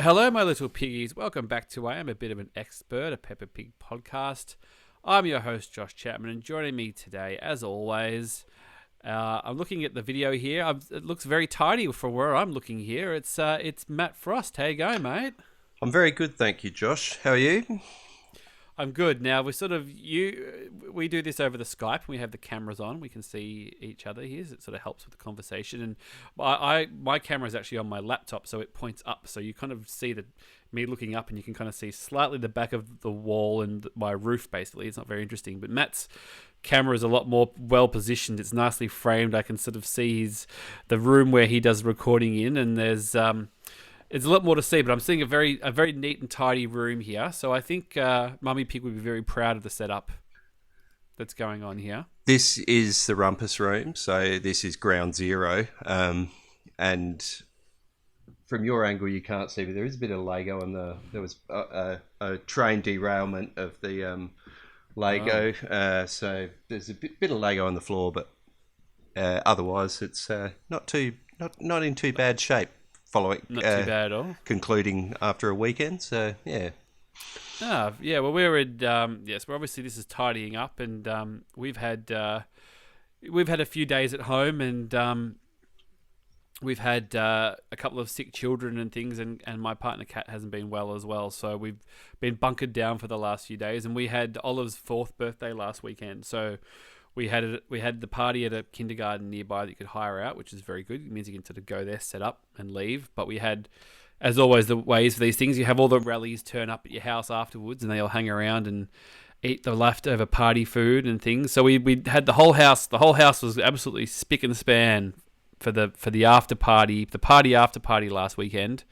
Hello, my little piggies. Welcome back to I Am a Bit of an Expert, a Peppa Pig podcast. I'm your host, Josh Chapman, and joining me today, as always, I'm looking at the video here. It looks very tidy for where I'm looking here. It's Matt Frost. How you going, mate? I'm very good, thank you, Josh. How are you? I'm good. Now we do this over the Skype and we have the cameras on. We can see each other here. So it sort of helps with the conversation. And my camera is actually on my laptop, so it points up. So you kind of see me looking up, and you can kind of see slightly the back of the wall and my roof. Basically, it's not very interesting. But Matt's camera is a lot more well positioned. It's nicely framed. I can sort of see the room where he does recording in, and there's it's a lot more to see, but I'm seeing a very neat and tidy room here. So I think Mummy Pig would be very proud of the setup that's going on here. This is the Rumpus room, so this is ground zero. And from your angle, you can't see, but there is a bit of Lego there was a train derailment of the Lego. Oh. So there's a bit of Lego on the floor, but otherwise it's not in too bad shape. Not too bad at all. Concluding after a weekend, so yeah. Yeah. Well, we're in. Yes, well, obviously this is tidying up, and we've had a few days at home, and we've had a couple of sick children and things, and my partner Kat hasn't been well as well, so we've been bunkered down for the last few days, and we had Olive's 4th birthday last weekend, so. We had the party at a kindergarten nearby that you could hire out, which is very good. It means you can sort of go there, set up, and leave. But we had, as always, the ways for these things. You have all the rallies turn up at your house afterwards, and they all hang around and eat the leftover party food and things. So we had the whole house. The whole house was absolutely spick and span for the after party, after party last weekend,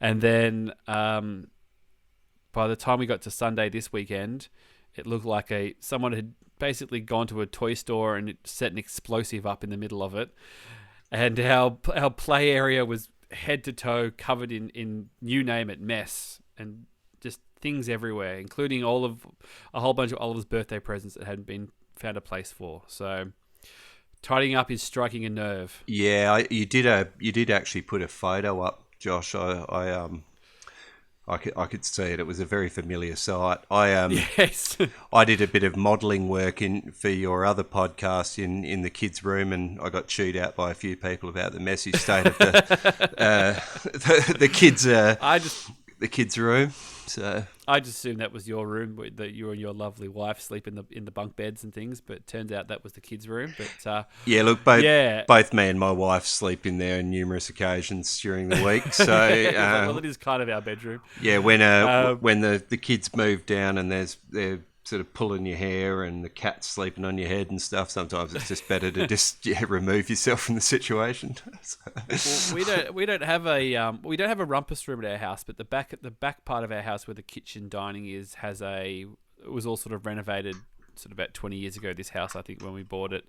and then by the time we got to Sunday this weekend, it looked like someone had basically gone to a toy store and set an explosive up in the middle of it, and our play area was head to toe covered in you name it mess, and just things everywhere, including a whole bunch of Oliver's birthday presents that hadn't been found a place for. So tidying up is striking a nerve. Yeah, you did actually put a photo up, Josh. I could see it. It was a very familiar sight. Yes. I did a bit of modelling work for your other podcast in the kids' room, and I got chewed out by a few people about the messy state of the kids' room. So I just assumed that was your room, that you and your lovely wife sleep in the bunk beds and things. But it turns out that was the kids' room. But both me and my wife sleep in there on numerous occasions during the week. So well, it is kind of our bedroom. Yeah, when the kids move down and they're sort of pulling your hair and the cat's sleeping on your head and stuff, sometimes it's just better to just remove yourself from the situation. Well, we don't have a rumpus room at our house, but the back part of our house where the kitchen dining is it was all sort of renovated sort of about 20 years ago, this house, I think, when we bought it.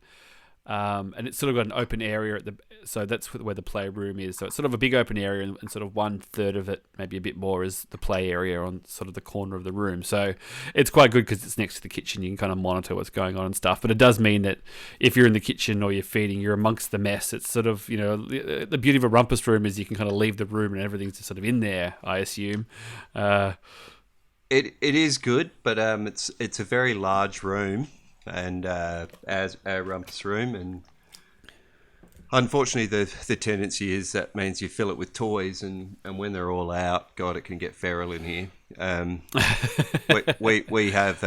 And it's sort of got an open area so that's where the playroom is. So it's sort of a big open area, and sort of 1/3 of it, maybe a bit more, is the play area on sort of the corner of the room. So it's quite good because it's next to the kitchen. You can kind of monitor what's going on and stuff. But it does mean that if you're in the kitchen or you're feeding, you're amongst the mess. It's sort of, the beauty of a rumpus room is you can kind of leave the room and everything's just sort of in there, I assume. It is good, but it's a very large room. And as our rumpus room, and unfortunately the tendency is that means you fill it with toys, and when they're all out, God, it can get feral in here. We have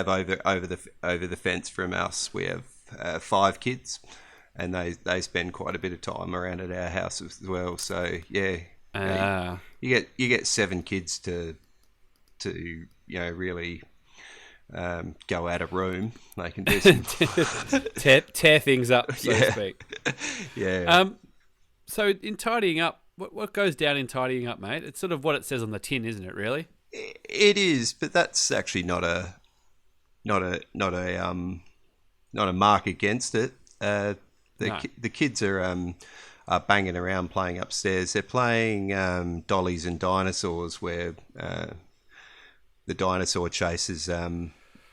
over the fence from us, we have 5 kids, and they spend quite a bit of time around at our house as well. So yeah, you get 7 kids to really go out of room. They can do some tear things up, so to speak. Yeah. So in tidying up, what goes down in tidying up, mate? It's sort of what it says on the tin, isn't it? Really? It is, but that's actually not a mark against it. The kids are banging around playing upstairs. They're playing dollies and dinosaurs, where the dinosaur chases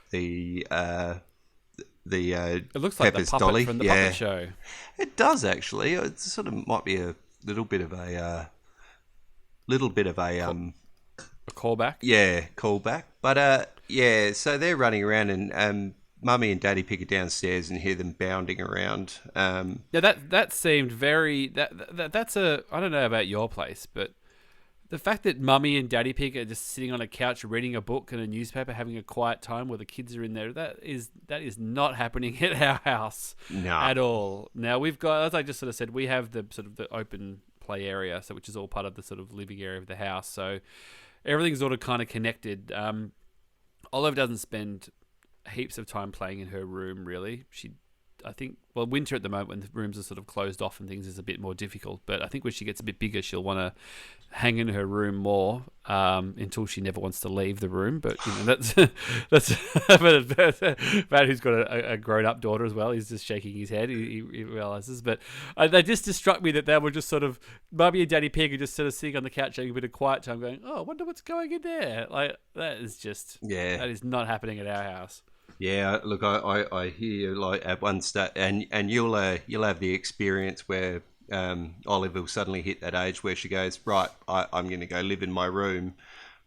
it looks like Pepper's the puppet dolly from the puppet show. It does actually. It sort of might be a little bit of a little bit of A callback. callback. But yeah, so they're running around, and Mummy and Daddy Pig are downstairs and hear them bounding around. Yeah, that seemed very that's a I don't know about your place, but the fact that Mummy and Daddy Pig are just sitting on a couch reading a book and a newspaper, having a quiet time while the kids are in there, that is not happening at our house No. at all. Now we've got, as I just sort of said, we have the sort of the open play area, so which is all part of the sort of living area of the house. So everything's sort of kind of connected. Olive doesn't spend heaps of time playing in her room, really. I think, well, winter at the moment when the rooms are sort of closed off and things is a bit more difficult. But I think when she gets a bit bigger, she'll want to hang in her room more until she never wants to leave the room. But you know, that's Matt, who's got a grown-up daughter as well. He's just shaking his head. He realizes. But they just struck me that they were just sort of Mummy and Daddy Pig are just sort of sitting on the couch having a bit of quiet time, going, "Oh, I wonder what's going in there." Like that is not happening at our house. Yeah, look, I hear like at one stage, and you'll have the experience where Olive will suddenly hit that age where she goes, right, I'm going to go live in my room,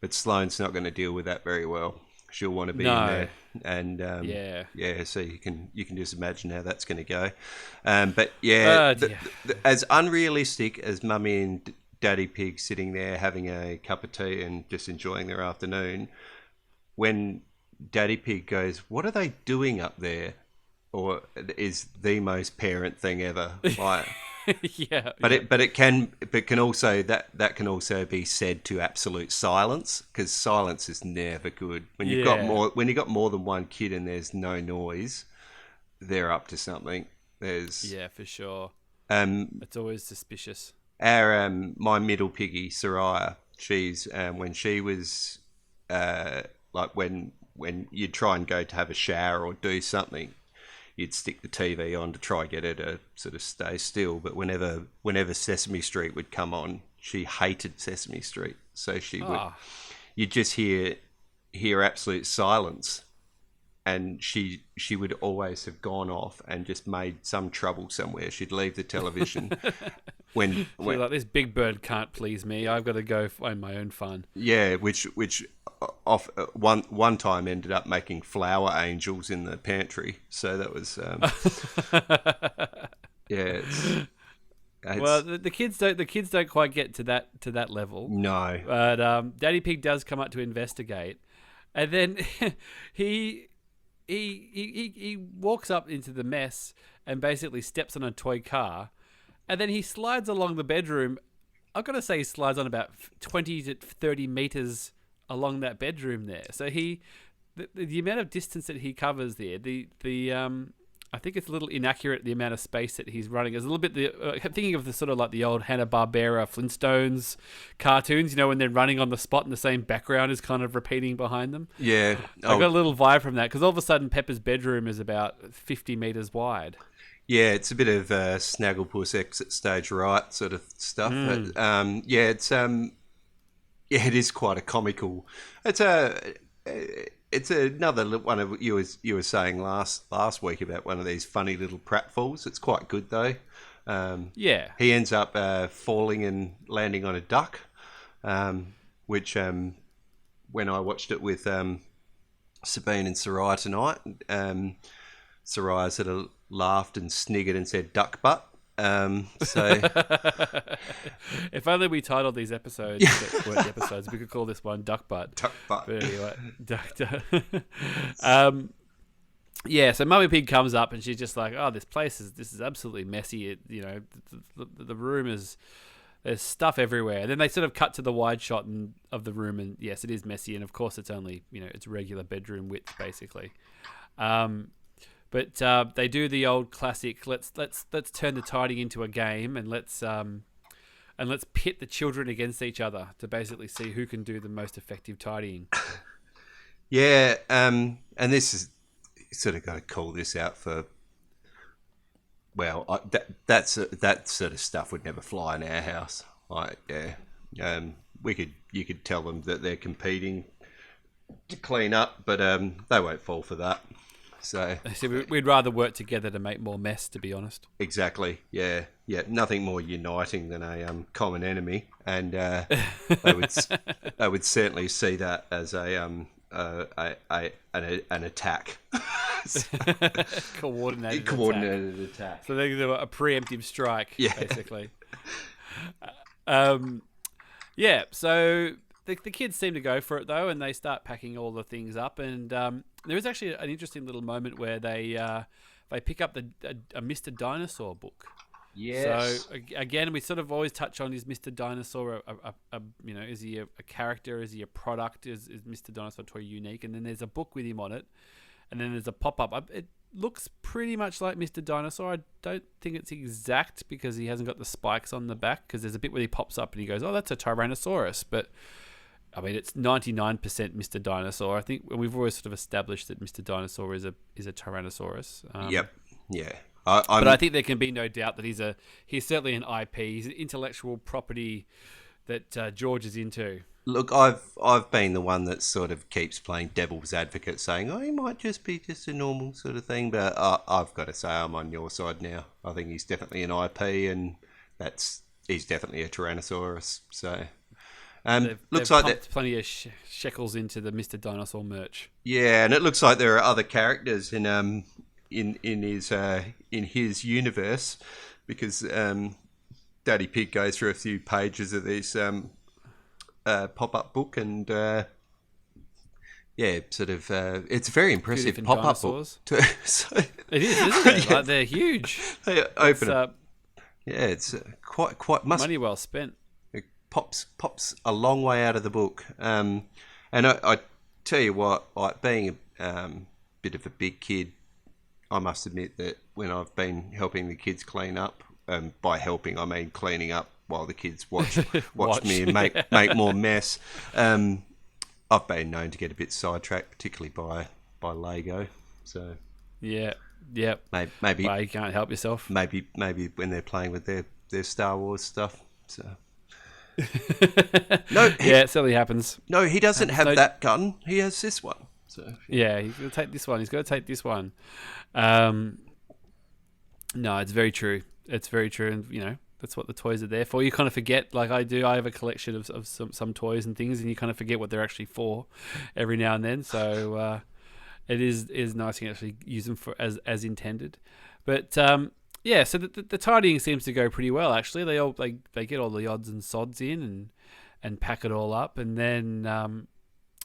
but Sloane's not going to deal with that very well. She'll want to be in there, and yeah, so you can just imagine how that's going to go. But yeah, as unrealistic as Mummy and Daddy Pig sitting there having a cup of tea and just enjoying their afternoon, when Daddy Pig goes, "What are they doing up there?" Or is the most parent thing ever. Like, but can also be said to absolute silence, because silence is never good. When you've got more than one kid and there's no noise, they're up to something. For sure. It's always suspicious. Our my middle piggy Soraya, she's when she was like when you'd try and go to have a shower or do something, you'd stick the TV on to try and get her to sort of stay still. But whenever Sesame Street would come on, she hated Sesame Street. So you'd just hear absolute silence. And she would always have gone off and just made some trouble somewhere. She'd leave the television when like, this big bird can't please me. I've got to go find my own fun. Yeah, which one time ended up making flower angels in the pantry. So that was well, the kids don't quite get to that level. No, but Daddy Pig does come up to investigate, and then he walks up into the mess and basically steps on a toy car, and then he slides along the bedroom. I've got to say, he slides on about 20 to 30 meters along that bedroom there. So the amount of distance that he covers there, I think it's a little inaccurate, the amount of space that he's running. It's a little bit thinking of the sort of like the old Hanna-Barbera Flintstones cartoons, you know, when they're running on the spot and the same background is kind of repeating behind them. Yeah. I got a little vibe from that, because all of a sudden Pepper's bedroom is about 50 meters wide. Yeah, it's a bit of Snagglepuss exit stage right sort of stuff. But, it is quite a comical. It's another one of you were saying last week about one of these funny little pratfalls. It's quite good though. He ends up falling and landing on a duck, which when I watched it with Sabine and Soraya tonight, Soraya sort of laughed and sniggered and said duck butt. So if only we titled these episodes that weren't episodes, we could call this one Duck Butt. Duck Butt. But anyway, Duck. So Mummy Pig comes up and she's just like, "Oh, this is absolutely messy. The room there's stuff everywhere." And then they sort of cut to the wide shot of the room, and yes, it is messy, and of course it's only it's regular bedroom width basically. But they do the old classic. Let's turn the tidying into a game, and let's pit the children against each other to basically see who can do the most effective tidying. Yeah, and this is sort of got to call this out for. Well, that sort of stuff would never fly in our house. Like, you could tell them that they're competing to clean up, but they won't fall for that. So we'd rather work together to make more mess, to be honest. exactly, yeah. Nothing more uniting than a common enemy, and they would certainly see that as an attack. Coordinated attack. So they do a preemptive strike, Yeah. basically. Yeah, so the kids seem to go for it, though, and they start packing all the things up. And there is actually an interesting little moment where they pick up a Mr. Dinosaur book. Yes. So again, we sort of always touch on, is Mr. Dinosaur is he a character? Is he a product? Is Mr. Dinosaur toy unique? And then there's a book with him on it, and then there's a pop-up. It looks pretty much like Mr. Dinosaur. I don't think it's exact because he hasn't got the spikes on the back, because there's a bit where he pops up and he goes, oh, that's a Tyrannosaurus. But I mean, it's 99% Mr. Dinosaur. I think we've always sort of established that Mr. Dinosaur is a Tyrannosaurus. Yep. Yeah. But I think there can be no doubt that he's certainly an IP. He's an intellectual property that George is into. Look, I've been the one that sort of keeps playing devil's advocate, saying, he might just be just a normal sort of thing. But I've got to say, I'm on your side now. I think he's definitely an IP, and he's definitely a Tyrannosaurus. So, looks like pumped plenty of shekels into the Mr. Dinosaur merch. Yeah, and it looks like there are other characters in his universe, because Daddy Pig goes through a few pages of this pop-up book, and it's a very impressive pop-up book. So, it is, isn't it? Like, they're huge. They open up. Yeah, it's quite money well spent. It pops a long way out of the book. And I tell you what, like, being a bit of a big kid, I must admit that when I've been helping the kids clean up, by helping I mean cleaning up while the kids watch me and make more mess, I've been known to get a bit sidetracked, particularly by Lego. So yeah, maybe well, you can't help yourself. Maybe when they're playing with their Star Wars stuff. So it certainly happens. No, he doesn't have that gun. He has this one. So yeah, he's got to take this one. He's got to take this one. No, it's very true. It's very true, and that's what the toys are there for. You kind of forget, like I do. I have a collection of some toys and things, and you kind of forget what they're actually for every now and then. So it is nice to actually use them for as intended. But so the tidying seems to go pretty well. Actually, they get all the odds and sods in and pack it all up, and then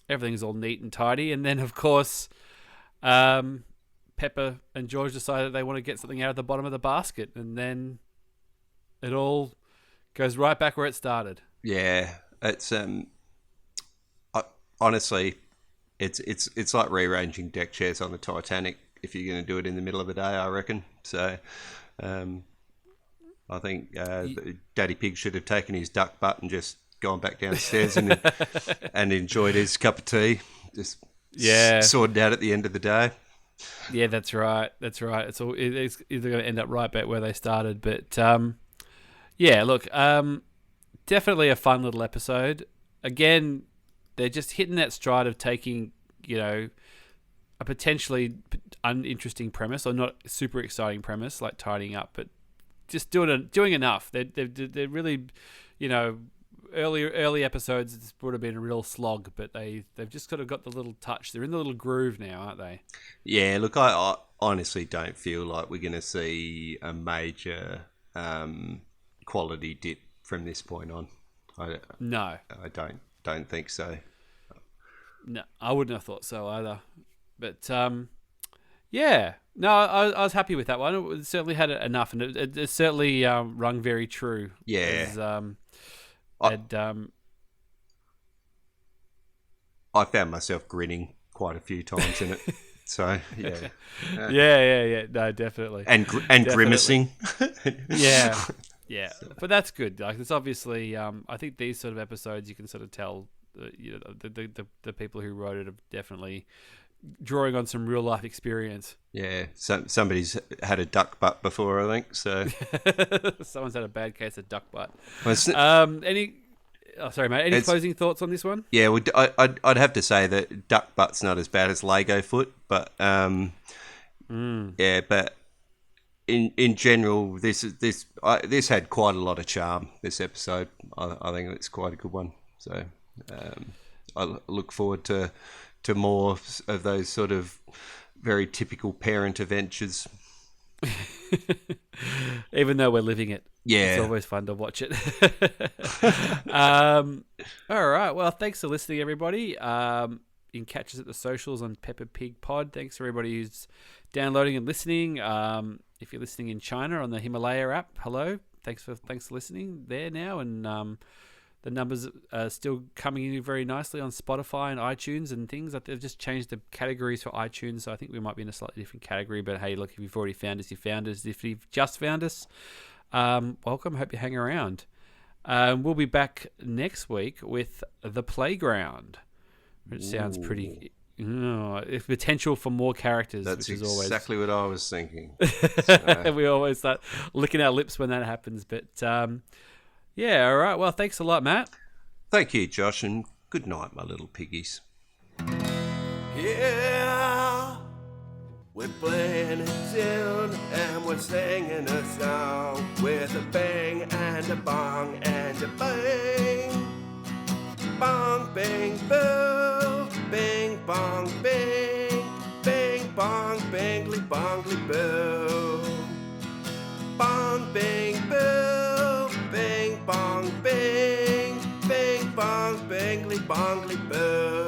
everything's all neat and tidy. And then, of course, Pepper and George decided they want to get something out of the bottom of the basket, and then it all goes right back where it started. Yeah, it's honestly, it's like rearranging deck chairs on the Titanic if you're going to do it in the middle of the day, I reckon. So, I think Daddy Pig should have taken his duck butt and just gone back downstairs and enjoyed his cup of tea. Just sorted out at the end of the day. Yeah, that's right. It's either going to end up right back where they started. But look, definitely a fun little episode. Again, they're just hitting that stride of taking, a potentially uninteresting premise or not super exciting premise like tidying up, but just doing enough. They're really, early episodes, this would have been a real slog, but they've just sort of got the little touch. They're in the little groove now, aren't they? Yeah, look, I honestly don't feel like we're going to see a major quality dip from this point on. No, I don't think so. No, I wouldn't have thought so either. But no, I was happy with that one. It certainly had enough, and it certainly rung very true. Yeah. I found myself grinning quite a few times in it. So yeah. Yeah. No, definitely. And grimacing. Yeah. But that's good. Like, it's obviously, I think these sort of episodes, you can sort of tell, the people who wrote it are definitely drawing on some real life experience. Yeah. Somebody's had a duck butt before, I think. So someone's had a bad case of duck butt. Well, sorry, mate. Any closing thoughts on this one? Yeah, I'd have to say that duck butt's not as bad as Lego foot, but Yeah, but in general, this had quite a lot of charm. This episode, I think it's quite a good one. So I look forward to more of those sort of very typical parent adventures. Even though we're living it. Yeah. It's always fun to watch it. All right. Well, thanks for listening, everybody. You can catch us at the socials on Peppa Pig Pod. Thanks for everybody who's downloading and listening. If you're listening in China on the Himalaya app, hello. Thanks for listening there now. And the numbers are still coming in very nicely on Spotify and iTunes and things. They've just changed the categories for iTunes, so I think we might be in a slightly different category. But hey, look, if you've already found us, you found us. If you've just found us, welcome. Hope you hang around. We'll be back next week with The Playground, which sounds pretty... potential for more characters. That's which is exactly what I was thinking. We always start licking our lips when that happens. But yeah, all right. Well, thanks a lot, Matt. Thank you, Josh, and good night, my little piggies. Yeah, we're playing a tune and we're singing a song with a bang and a bong and a bang. Bong, bang, boo, bing, bong, bing, bing, bong, bangly, bongly, boo. Bong, bing, boo, bing, bong, bing, bing, bong, bangly, bongly, boo.